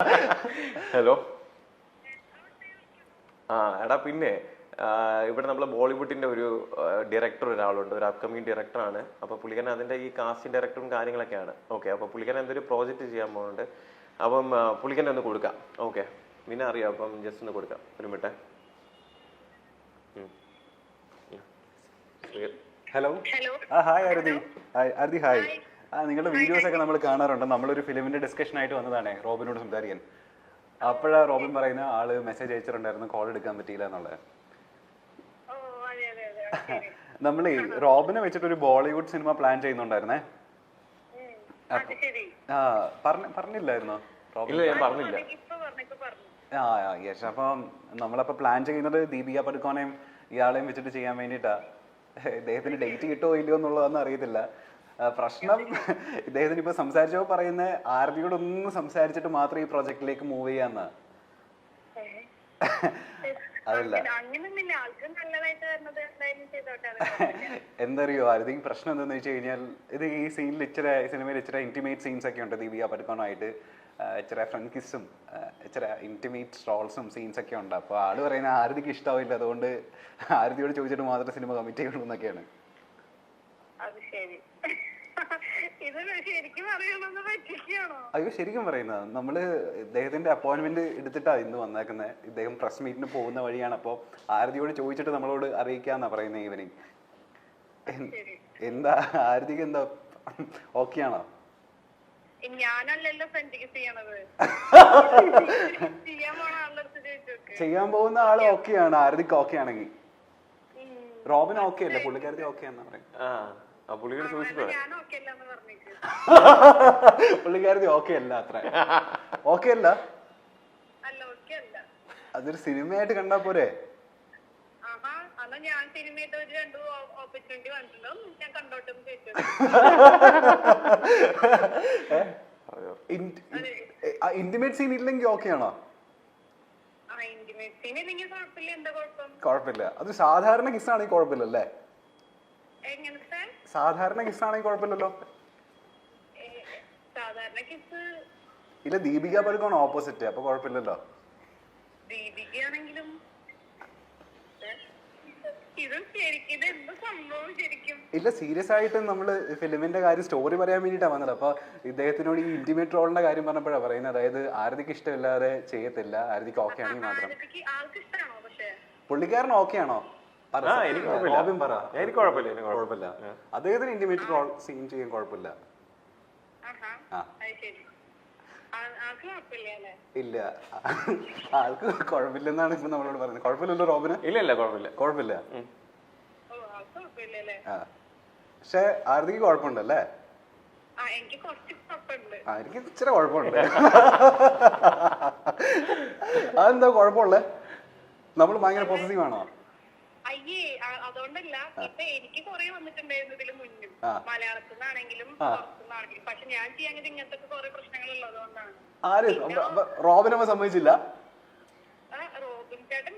Hello. എടാ പിന്നെ ഇവിടെ നമ്മൾ ബോളിവുഡിന്റെ ഒരു ഡയറക്ടർ ഒരാളുണ്ട്, ഒരു അപ്കമിങ് ഡയറക്ടറാണ്. അപ്പൊ പുള്ളിക്കാരൻ അതിന്റെ ഈ കാസ്റ്റിംഗ് ഡയറക്ടറും കാര്യങ്ങളൊക്കെയാണ്. ഓക്കെ, അപ്പൊ പുള്ളിക്കാരൻ എന്തൊരു പ്രോജക്റ്റ് ചെയ്യാൻ പോകുന്നുണ്ട്. അപ്പം പുള്ളിക്കാരൻ ഒന്ന് കൊടുക്കാം. ഓക്കെ, പിന്നെ അറിയാം. അപ്പം ജസ്റ്റ് ഒന്ന് കൊടുക്കാം. ഒരു മിനിറ്റ്. ഹലോ. ഹായ് ആരതി. ആരതി ഹായ്. നിങ്ങളുടെ വീഡിയോസ് ഒക്കെ നമ്മൾ കാണാറുണ്ട്. നമ്മളൊരു ഫിലിമിന്റെ ഡിസ്കഷൻ ആയിട്ട് വന്നതാണ് റോബിനോട് സംസാരിക്കാൻ. അപ്പോഴാ റോബിൻ പറയുന്ന ആള് മെസ്സേജ് അയച്ചിട്ടുണ്ടായിരുന്നു, കോൾ എടുക്കാൻ പറ്റിയില്ല എന്നുള്ളത്. നമ്മളീ റോബിനെ വെച്ചിട്ട് ഒരു ബോളിവുഡ് സിനിമ പ്ലാൻ ചെയ്യുന്നുണ്ടായിരുന്നേ. പറഞ്ഞില്ലായിരുന്നോ റോബിൻ? യെസ്. അപ്പം നമ്മളപ്പോ പ്ലാൻ ചെയ്യുന്നത് ദീപിക പടുക്കോനെയും ഇയാളെയും വെച്ചിട്ട് ചെയ്യാൻ വേണ്ടിയിട്ടാ. ഇദ്ദേഹത്തിന് ഡേറ്റ് കിട്ടുമോ ഇല്ലയോ എന്നുള്ളതൊന്നും അറിയത്തില്ല. പ്രശ്നം ഇദ്ദേഹത്തിന് ഇപ്പൊ സംസാരിച്ചപ്പോ പറയുന്ന ആരതിയോടൊന്നും സംസാരിച്ചിട്ട് മാത്രം ഈ പ്രൊജക്റ്റിലേക്ക് മൂവ് ചെയ്യാന്ന. അതല്ല, എന്തറിയോ ആരതി പ്രശ്നം എന്താന്ന് വെച്ച് കഴിഞ്ഞാൽ, ഇത് ഈ സീനിൽ ഇച്ചിരി സിനിമയിൽ ഇച്ചിരി ഇന്റിമേറ്റ് സീൻസ് ഒക്കെ ഉണ്ട് ദീപിക പടുക്കോണായിട്ട്. ഇച്ചിരി ഫ്രണ്ട് കിസ്സും ഇച്ചിരി ഇന്റിമേറ്റ് സ്ട്രോൾസും സീൻസ് ഒക്കെ ഉണ്ട്. അപ്പോൾ ആള് പറയുന്ന ആരതിക്ക് ഇഷ്ടാവില്ല, അതുകൊണ്ട് ആരതിയോട് ചോദിച്ചിട്ട് മാത്രം സിനിമ കമ്മിറ്റ് ചെയ്യുള്ളൂ എന്നൊക്കെയാണ്. അയ്യോ, ശരിക്കും പറയുന്നത്. നമ്മള് ഇദ്ദേഹത്തിന്റെ അപ്പോയിന്റ്മെന്റ് എടുത്തിട്ടാ ഇന്ന് വന്നേക്കുന്നത്. ഇദ്ദേഹം പ്രസ് മീറ്റിന് പോകുന്ന വഴിയാണ്. അപ്പോൾ ആരതിയോട് ചോദിച്ചിട്ട് നമ്മളോട് അറിയിക്കാന്നാ പറയുന്നത് ഈവനിങ്. എന്താ ആരതിക്ക് എന്താ ഓക്കെ ആണോ? ചെയ്യാൻ പോകുന്ന ആള് ഓക്കെയാണ്. ആരതിക്ക് ഓക്കെ ആണെങ്കിൽ റോബിൻ ഓക്കെ അല്ലേ? പുള്ളിക്കാരത്തി ഓക്കെ ആണെന്ന് പറയും. പുള്ളിക്കാരത്തി ഓക്കെ അല്ല, അത്ര ഓക്കെ അല്ല. അതൊരു സിനിമയായിട്ട് കണ്ടാ പോരെ? ഇന്റിമേറ്റ് സീൻ ഇല്ലെങ്കിൽ ഓക്കെ ആണോ? കുഴപ്പമില്ല. അത് സാധാരണ കിസ്സാണെങ്കിൽ കുഴപ്പമില്ലല്ലേ? സാധാരണ കിസ്സാണെങ്കിൽ കുഴപ്പമില്ലല്ലോ. ഇല്ല, ദീപിക പടുക്കോൺ ഓപ്പോസിറ്റ്, അപ്പൊ കുഴപ്പമില്ലല്ലോ. ഇല്ല, സീരിയസ് ആയിട്ട് നമ്മള് ഫിലിമിന്റെ കാര്യം സ്റ്റോറി പറയാൻ വേണ്ടിട്ടാ വന്നത്. അപ്പൊ ഇദ്ദേഹത്തിനോട് ഈ ഇന്റിമേറ്റ് റോളിന്റെ കാര്യം പറഞ്ഞപ്പോഴാണ് പറയുന്നത്. അതായത് ആരതിക്ക് ഇഷ്ടമില്ലാതെ ചെയ്യത്തില്ല, ആരതിക്ക് ഓക്കെ ആണെങ്കിൽ മാത്രം. പുള്ളിക്കാരൻ ഓക്കെ ആണോ? കുഴപ്പമില്ല. അദ്ദേഹത്തിന് ഇന്റിമേറ്റ് റോൾ സീൻ ചെയ്യാൻ കുഴപ്പമില്ല. ഇല്ല, ആൾക്ക് കുഴപ്പമില്ലെന്നാണ് ഇപ്പൊ നമ്മളോട് പറയുന്നത്. കുഴപ്പമില്ലല്ലോ റോബിന്? ഇല്ല, കുഴപ്പമില്ല. പക്ഷെ ആരതിക്ക് കുഴപ്പമുണ്ടല്ലേ? എനിക്ക് ഇച്ചിരി കുഴപ്പമുണ്ട്. അതെന്താ കുഴപ്പമുള്ളേ? നമ്മൾ ഭയങ്കര പോസിറ്റീവ് ആണോ? അയ്യേ, അതുകൊണ്ടല്ല. ഇപ്പൊ എനിക്ക് കുറെ വന്നിട്ടുണ്ടായിരുന്നു ഇതില് മുന്നും, മലയാളത്തിലാണെങ്കിലും പക്ഷെ ഞാൻ ചെയ്യാൻ ഇങ്ങനത്തെ കുറെ പ്രശ്നങ്ങൾ ഉള്ളതുകൊണ്ടാണ്. ആര്? റോബിനമ്മ സമ്മതിച്ചില്ല? റോബിൻ ചേട്ടൻ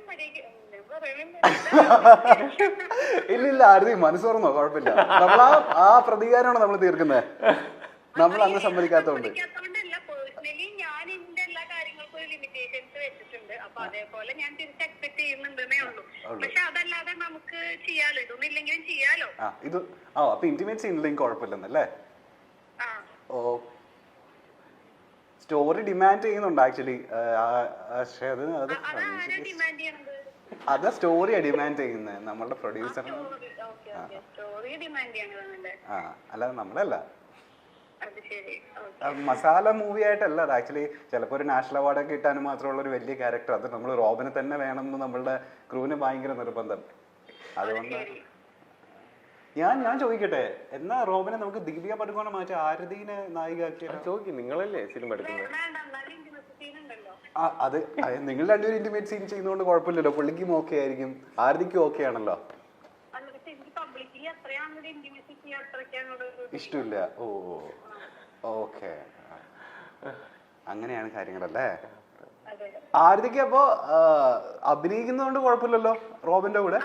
ഇല്ല, ആരതി മനസ്സ് തുറന്നോ? കുഴപ്പമില്ല. നമ്മൾ ആ പ്രതികാരമാണോ നമ്മൾ തീർക്കുന്നത്? നമ്മൾ അന്ന് സമ്മതിക്കാത്തോണ്ട്. പേഴ്സണലി ഞാൻ എന്റെ എല്ലാ കാര്യങ്ങൾക്കും ഒരു ലിമിറ്റേഷൻസ് വെച്ചിട്ടുണ്ട്. അപ്പൊ അതേപോലെ ഞാൻ തിരിച്ച് എക്സ്പെക്ട് ചെയ്യുന്നുണ്ടെന്നേ ഉള്ളൂ. പക്ഷെ അതല്ലാതെ നമുക്ക് ചെയ്യാലോ, ഇതൊന്നും ഇല്ലെങ്കിലും ചെയ്യാലോ. അപ്പൊ ഇന്റിമേറ്റ് സീനില്ലെങ്കിൽ കുഴപ്പമില്ലെന്നല്ലേ? ഓ, സ്റ്റോറി ഡിമാൻഡ് ചെയ്യുന്നുണ്ട് ആക്ച്വലി. അതാ സ്റ്റോറിയാ ഡിമാൻഡ് ചെയ്യുന്നത്, നമ്മളുടെ പ്രൊഡ്യൂസർ. അല്ലാതെ നമ്മളല്ല. മസാല മൂവി ആയിട്ടല്ല അത്. ആക്ച്വലി ചിലപ്പോൾ ഒരു നാഷണൽ അവാർഡൊക്കെ കിട്ടാനും മാത്രമുള്ള ഒരു വലിയ ക്യാരക്ടർ. അത് നമ്മൾ റോബിനെ തന്നെ വേണമെന്ന് നമ്മളുടെ ക്രൂവിന് ഭയങ്കര നിർബന്ധം. അതുകൊണ്ട് ഞാൻ ചോദിക്കട്ടെ, എന്നാ റോബിനെ നമുക്ക് ദീപിക പടുക്കോണെ മാറ്റി ആരതിനെ നായികയാക്കിയാൽ? ചോദിക്കും, നിങ്ങളല്ലേ സിനിമ എടുക്കുന്നത്. അത് നിങ്ങൾ രണ്ടുപേരും ഇന്റിമേറ്റ് സീൻ ചെയ്യുന്നതുകൊണ്ട് കുഴപ്പമില്ലല്ലോ. പുള്ളിക്കും ഓക്കെ ആയിരിക്കും, ആരതിക്കും ഓക്കെ ആണല്ലോ. ഇഷ്ടമില്ല. ഓ, ഓക്കെ, അങ്ങനെയാണ് കാര്യങ്ങളല്ലേ? ആരതിക്ക് അപ്പോ അഭിനയിക്കുന്നതുകൊണ്ട് കുഴപ്പമില്ലല്ലോ റോബിന്റെ കൂടെ?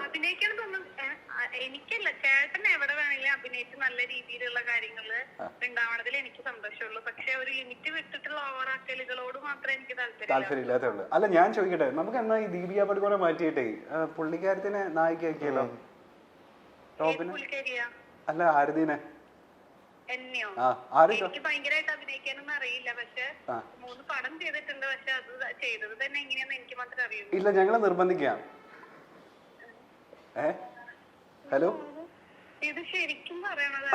എനിക്കല്ല, ചേട്ടൻ എവിടെ വേണമെങ്കിലും അഭിനയിച്ച് നല്ല രീതിയിലുള്ള കാര്യങ്ങള് ഉണ്ടാവണതിൽ എനിക്ക് സന്തോഷമുള്ളൂ. പക്ഷെ ഒരു ലിമിറ്റ് വിട്ടിട്ടുള്ള ഓവറാക്കലുകളോട് മാത്രമേ എനിക്ക് താല്പര്യമില്ലാത്തേ ഉള്ളൂ. അല്ല ഞാൻ ചോദിക്കട്ടെ, നമുക്ക് എന്നാ ഈ ദീപിക പടുകോനെ മാറ്റിയിട്ടേ പുള്ളിക്കാരത്തിനെ നായികയാക്കിയല്ലോ, റോബിനെ അല്ല ആരതിനെ. എന്നെയോ? എനിക്ക് ഭയങ്കരമായിട്ട് അഭിനയിക്കാനൊന്നും അറിയില്ല. പക്ഷെ 3 പടം ചെയ്തിട്ടുണ്ട്. പക്ഷെ അത് ചെയ്തത് തന്നെ എങ്ങനെയാന്ന് എനിക്ക് മാത്രമേ അറിയൂ. ഇല്ല ഞങ്ങളെ നിർബന്ധിക്കാം. ഹലോ ഇത് ശരിക്കും പറയണത്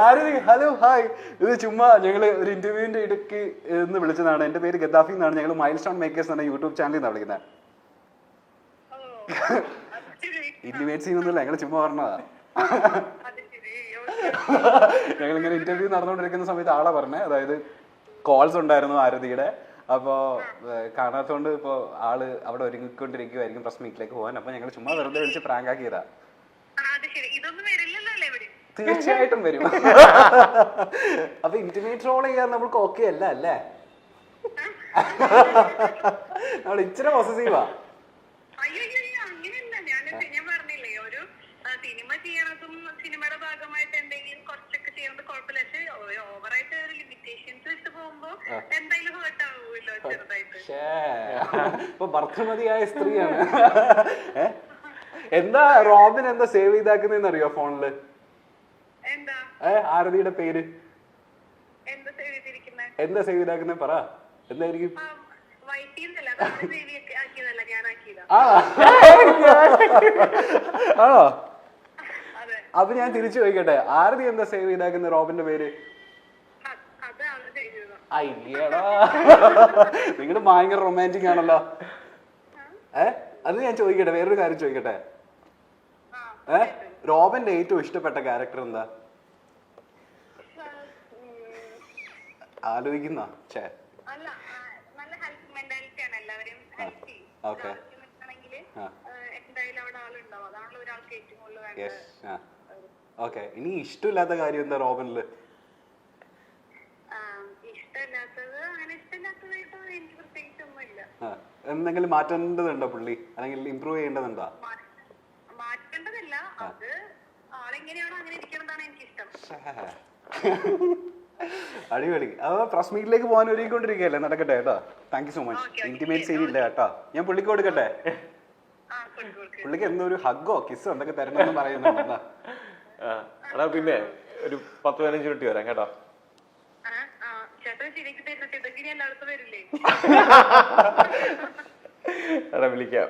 ആരതി, ഹലോ ഹായ്. ഇത് ചുമ്മാ ഞങ്ങള് ഒരു ഇന്റർവ്യൂവിന്റെ ഇടയ്ക്ക് എന്ന് വിളിച്ചതാണ്. എന്റെ പേര് ഗദ്ദാഫി എന്നാണ്. ഞങ്ങൾ മൈൽ സ്റ്റോൺ മേക്കേഴ്സ് എന്ന യൂട്യൂബ് ചാനലിൽ നിന്നാണ് വിളിക്കുന്നത്. ഇന്റിമേറ്റ് സീനൊന്നുമില്ല, ഞങ്ങൾ ചുമ്മാ പറഞ്ഞതാ. ഞങ്ങളിങ്ങനെ ഇന്റർവ്യൂ നടന്നുകൊണ്ടിരിക്കുന്ന സമയത്ത് ആളെ പറഞ്ഞേ, അതായത് കോൾസ് ഉണ്ടായിരുന്നു ആരതിയുടെ. അപ്പോ കാണാത്തോണ്ട് ഇപ്പൊ ആള് അവിടെ ഒരുങ്ങിക്കൊണ്ടിരിക്കുവായിരിക്കും പ്രസ് മീറ്റിലേക്ക് പോകാൻ. അപ്പൊ ഞങ്ങൾ ചുമ്മാ വെറുതെ വിളിച്ച് പ്രാങ്ക് ആക്കിയതാ. തീർച്ചയായിട്ടും വരും. അപ്പൊ ഇന്റിമേറ്റ് റോൾ ചെയ്യാൻ നമുക്ക് ഓക്കെ അല്ല അല്ലേ? നമ്മൾ ഇച്ചിരി പോസസീവാ. ഞാൻ പറഞ്ഞില്ലേ, ഒരു സിനിമ ചെയ്യണതും സിനിമയുടെ ഭാഗമായിട്ട് എന്തെങ്കിലും കുറച്ചൊക്കെ ചെയ്യുന്നത് കുഴപ്പമില്ല. പക്ഷെ ഓവറായിട്ട് ഒരു ലിമിറ്റേഷൻസ് വെച്ച് പോകുമ്പോ എന്തായാലും ഹേർട്ട് ആവുമല്ലോ ചെറുതായിട്ട്. ഇപ്പൊ ഭർത്തൃമതിയായ സ്ത്രീയാണ്. എന്താ റോബിൻ എന്താ സേവ് ചെയ്താക്കുന്നതെന്ന് അറിയോ ഫോണില്? ആരതിയുടെ പേര് എന്താ സേവ് ചെയ്താക്കുന്ന പറ, എന്തായിരിക്കും? ആണോ? അപ്പൊ ഞാൻ തിരിച്ചു ചോദിക്കട്ടെ, ആരതി എന്താ സേവ് ചെയ്താക്കുന്ന റോബിന്റെ പേര്? അയ്യടാ, നിങ്ങള് ഭയങ്കര റൊമാൻറ്റിക് ആണല്ലോ. അത് ഞാൻ ചോദിക്കട്ടെ, വേറൊരു കാര്യം ചോദിക്കട്ടെ. റോബിന്റെ ഏറ്റവും ഇഷ്ടപ്പെട്ട ക്യാരക്ടർ എന്താ? ആലോചിക്കുന്ന ഓക്കെ. ഇനി ഇഷ്ടമില്ലാത്ത കാര്യം എന്താ റോബിനില്? എന്തെങ്കിലും മാറ്റേണ്ടതുണ്ടോ പുള്ളി, അല്ലെങ്കിൽ ഇമ്പ്രൂവ് ചെയ്യേണ്ടതുണ്ടോ? മാറ്റേണ്ടതില്ല, അത് ആളെങ്ങനെയാണോ അങ്ങനെ ഇരിക്കണതാണ് എനിക്കിഷ്ടം. അടിപൊളി. അപ്പൊ പ്രസ് മീറ്റിലേക്ക് പോകാൻ ഒരുങ്ങിക്കൊണ്ടിരിക്കുകയല്ലേ, നടക്കട്ടെ കേട്ടോ. Thank you so much. Intimate scene ഇല്ല കേട്ടോ, ഞാൻ പുള്ളിക്ക് കൊടുക്കട്ടെ. പുള്ളിക്ക് എന്തോ ഒരു ഹഗ്ഗോ കിസ്സോ എന്തൊക്കെ തരണമെന്ന് പറയുന്നുണ്ട്. പിന്നെ ഒരു 10-15 മിനിറ്റ് വരാം കേട്ടോ. വിളിക്കാം.